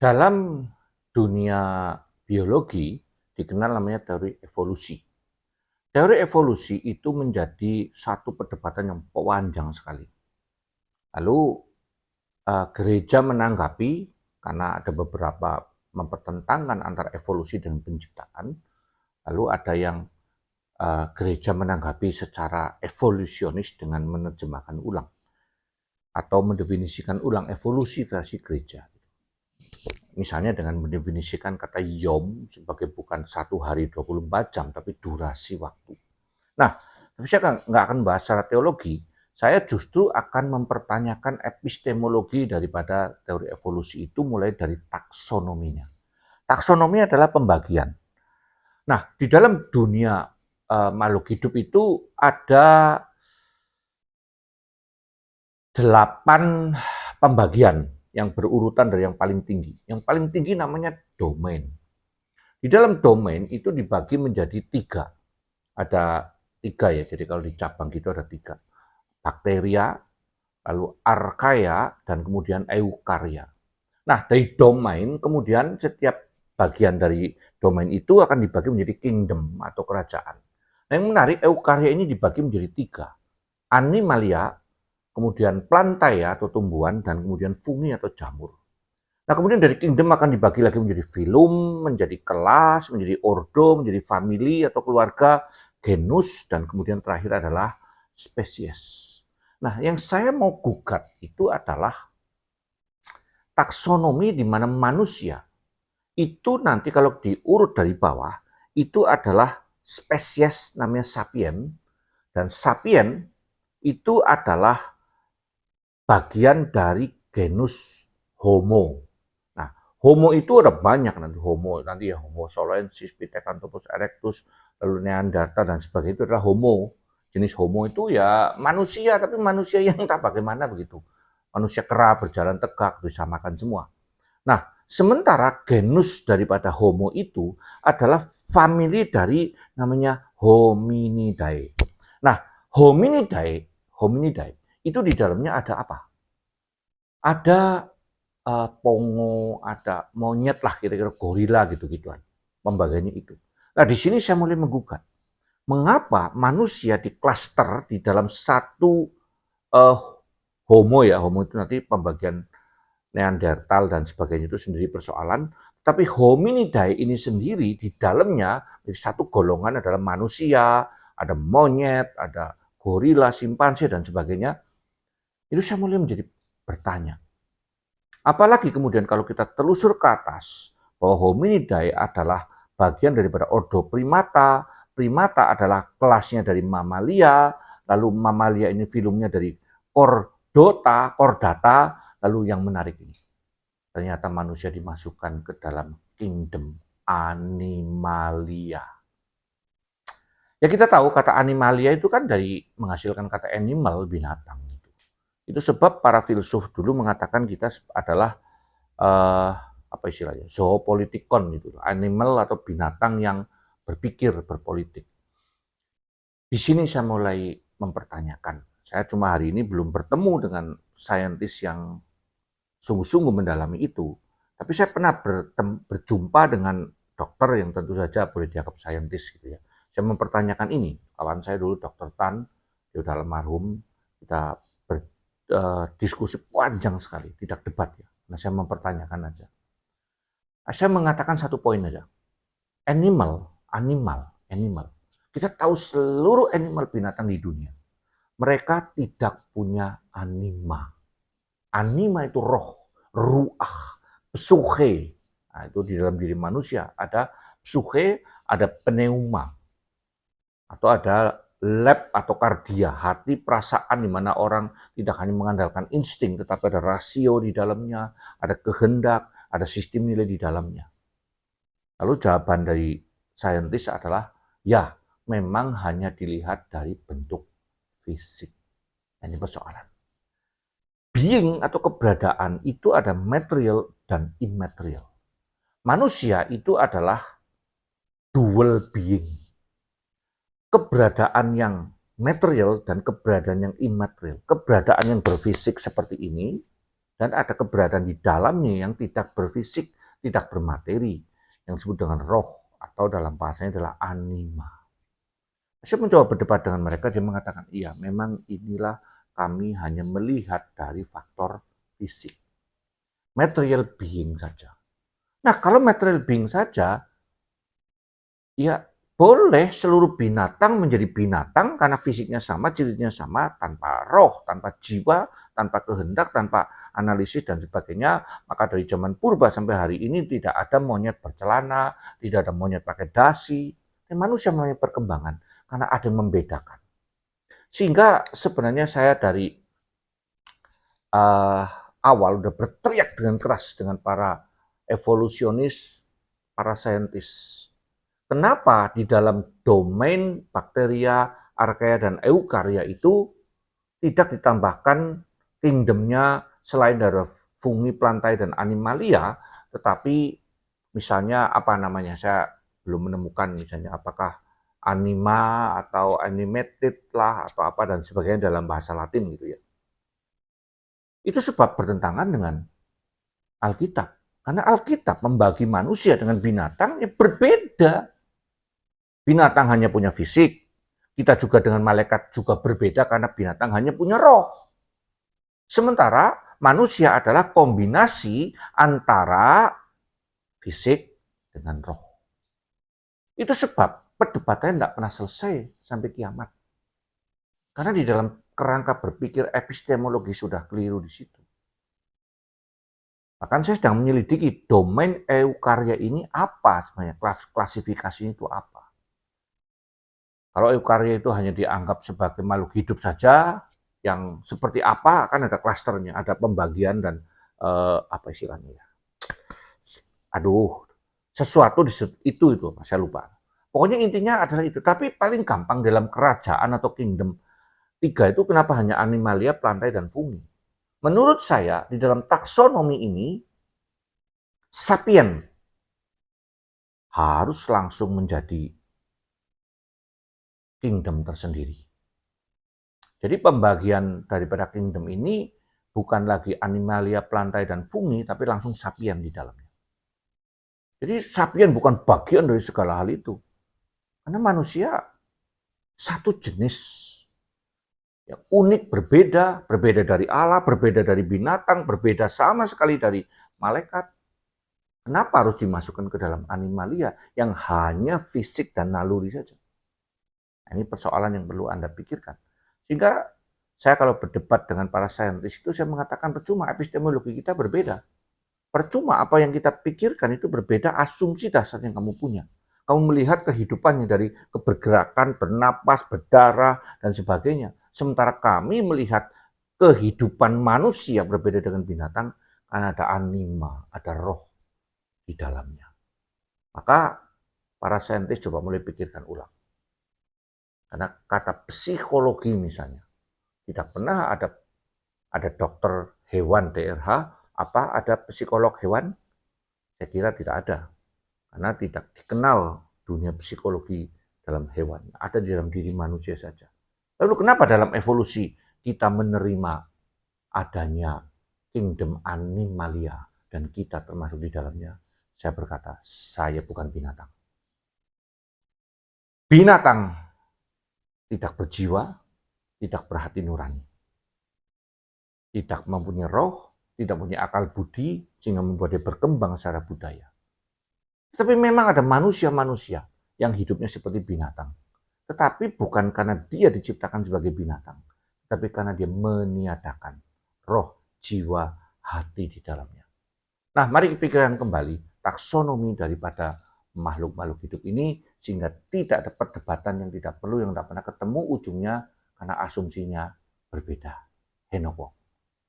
Dalam dunia biologi dikenal namanya teori evolusi. Teori evolusi itu menjadi satu perdebatan yang panjang sekali. Lalu gereja menanggapi karena ada beberapa mempertentangkan antara evolusi dan penciptaan. Lalu ada yang gereja menanggapi secara evolusionis dengan menerjemahkan ulang atau mendefinisikan ulang evolusi versi gereja. Misalnya dengan mendefinisikan kata yom sebagai bukan satu hari 24 jam, tapi durasi waktu. Nah, tapi saya nggak akan bahas secara teologi, saya justru akan mempertanyakan epistemologi daripada teori evolusi itu mulai dari taksonominya. Taksonomi adalah pembagian. Nah, di dalam dunia makhluk hidup itu ada 8 pembagian yang berurutan dari yang paling tinggi. Yang paling tinggi namanya domain. Di dalam domain itu dibagi menjadi 3. Ada 3 ya, jadi kalau dicabang gitu ada 3. Bakteria, lalu archaea, dan kemudian eukarya. Nah, dari domain kemudian setiap bagian dari domain itu akan dibagi menjadi kingdom atau kerajaan. Nah, yang menarik eukarya ini dibagi menjadi 3. Animalia, kemudian plantae atau tumbuhan, dan kemudian fungi atau jamur. Nah, kemudian dari kingdom akan dibagi lagi menjadi filum, menjadi kelas, menjadi ordo, menjadi famili atau keluarga, genus, dan kemudian terakhir adalah spesies. Nah, yang saya mau gugat itu adalah taksonomi di mana manusia itu nanti kalau diurut dari bawah, itu adalah spesies namanya sapien, dan sapien itu adalah bagian dari genus Homo. Nah, Homo itu ada banyak nanti ya Homo soloensis, Pithecanthropus erectus, lalu Neanderthal dan sebagainya itu adalah Homo. Jenis Homo itu ya manusia, tapi manusia yang tak bagaimana begitu. Manusia kera berjalan tegak bisa makan semua. Nah, sementara genus daripada Homo itu adalah famili dari namanya Hominidae. Nah, Hominidae itu di dalamnya ada apa? Ada pongo, ada monyet lah kira-kira gorila gitu-gituan. Pembagiannya itu. Nah, di sini saya mulai menggugat. Mengapa manusia diklaster di dalam satu uh, homo ya, homo itu nanti pembagian Neanderthal dan sebagainya itu sendiri persoalan, tapi hominidae ini sendiri di dalamnya satu golongan adalah manusia, ada monyet, ada gorila, simpanse dan sebagainya. Itu saya mulai menjadi bertanya. Apalagi kemudian kalau kita telusur ke atas, bahwa hominidae adalah bagian daripada ordo primata, primata adalah kelasnya dari mamalia, lalu mamalia ini filumnya dari chordata, lalu yang menarik ini. Ternyata manusia dimasukkan ke dalam kingdom animalia. Ya kita tahu kata animalia itu kan dari menghasilkan kata animal, binatang. Itu sebab para filsuf dulu mengatakan kita adalah apa istilahnya, zoopolitikon gitu, animal atau binatang yang berpikir, berpolitik. Di sini saya mulai mempertanyakan. Saya cuma hari ini belum bertemu dengan saintis yang sungguh-sungguh mendalami itu. Tapi saya pernah berjumpa dengan dokter yang tentu saja boleh dianggap saintis gitu ya. Saya mempertanyakan ini. Kawan saya dulu Dokter Tan, dia udah almarhum, kita berdiskusi panjang sekali, tidak debat ya. Nah, saya mempertanyakan aja. Saya mengatakan satu poin aja. Animal. Kita tahu seluruh animal binatang di dunia. Mereka tidak punya anima. Anima itu roh, ruah, psuche. Nah, itu di dalam diri manusia ada psuche, ada pneuma, atau ada lab atau kardia, hati, perasaan di mana orang tidak hanya mengandalkan insting, tetapi ada rasio di dalamnya, ada kehendak, ada sistem nilai di dalamnya. Lalu jawaban dari saintis adalah, ya memang hanya dilihat dari bentuk fisik. Ini persoalan. Being atau keberadaan itu ada material dan immaterial. Manusia itu adalah dual being. Keberadaan yang material dan keberadaan yang immaterial. Keberadaan yang berfisik seperti ini dan ada keberadaan di dalamnya yang tidak berfisik, tidak bermateri, yang disebut dengan roh atau dalam bahasanya adalah anima. Saya mencoba berdebat dengan mereka, dia mengatakan, iya memang inilah kami hanya melihat dari faktor fisik, material being saja. Nah kalau material being saja, ya boleh seluruh binatang menjadi binatang karena fisiknya sama, cirinya sama, tanpa roh, tanpa jiwa, tanpa kehendak, tanpa analisis dan sebagainya. Maka dari zaman purba sampai hari ini tidak ada monyet bercelana, tidak ada monyet pakai dasi. Dan manusia mempunyai perkembangan karena ada yang membedakan. Sehingga sebenarnya saya dari awal udah berteriak dengan keras dengan para evolusionis, para saintis. Kenapa di dalam domain bakteria, archaea, dan eukarya itu tidak ditambahkan kingdomnya selain dari fungi, plantae, dan animalia, tetapi misalnya apa namanya, saya belum menemukan misalnya apakah anima atau animated lah atau apa dan sebagainya dalam bahasa Latin gitu ya. Itu sebab bertentangan dengan Alkitab. Karena Alkitab membagi manusia dengan binatang ya berbeda. Binatang hanya punya fisik, kita juga dengan malaikat juga berbeda karena binatang hanya punya roh. Sementara manusia adalah kombinasi antara fisik dengan roh. Itu sebab perdebatannya tidak pernah selesai sampai kiamat. Karena di dalam kerangka berpikir epistemologi sudah keliru di situ. Bahkan saya sedang menyelidiki domain eukarya ini apa sebenarnya, klasifikasinya itu apa. Kalau eukarya itu hanya dianggap sebagai makhluk hidup saja, yang seperti apa, kan ada klasternya, ada pembagian dan apa istilahnya ya. Aduh, sesuatu itu, saya lupa. Pokoknya intinya adalah itu. Tapi paling gampang dalam kerajaan atau kingdom 3 itu kenapa hanya animalia, plantae, dan fungi. Menurut saya, di dalam taksonomi ini, sapien harus langsung menjadi kingdom tersendiri. Jadi pembagian daripada kingdom ini bukan lagi animalia, plantae, dan fungi, tapi langsung sapien di dalamnya. Jadi sapien bukan bagian dari segala hal itu. Karena manusia satu jenis. Yang unik, berbeda dari Allah, berbeda dari binatang, berbeda sama sekali dari malaikat. Kenapa harus dimasukkan ke dalam animalia yang hanya fisik dan naluri saja? Ini persoalan yang perlu Anda pikirkan. Sehingga saya kalau berdebat dengan para saintis itu saya mengatakan percuma epistemologi kita berbeda. Percuma apa yang kita pikirkan itu berbeda asumsi dasar yang kamu punya. Kamu melihat kehidupannya dari kebergerakan, bernapas, berdarah, dan sebagainya. Sementara kami melihat kehidupan manusia berbeda dengan binatang karena ada anima, ada roh di dalamnya. Maka para saintis coba mulai pikirkan ulang. Karena kata psikologi misalnya, tidak pernah ada dokter hewan DRH, apa ada psikolog hewan? Saya kira tidak ada. Karena tidak dikenal dunia psikologi dalam hewan. Ada di dalam diri manusia saja. Lalu kenapa dalam evolusi kita menerima adanya kingdom animalia dan kita termasuk di dalamnya? Saya berkata, saya bukan binatang. Binatang tidak berjiwa, tidak berhati nurani. Tidak mempunyai roh, tidak mempunyai akal budi, sehingga membuat dia berkembang secara budaya. Tapi memang ada manusia-manusia yang hidupnya seperti binatang. Tetapi bukan karena dia diciptakan sebagai binatang, tapi karena dia meniadakan roh, jiwa, hati di dalamnya. Nah, mari pikirkan kembali taksonomi daripada makhluk-makhluk hidup ini sehingga tidak ada perdebatan yang tidak perlu, yang tidak pernah ketemu ujungnya karena asumsinya berbeda. Henoko.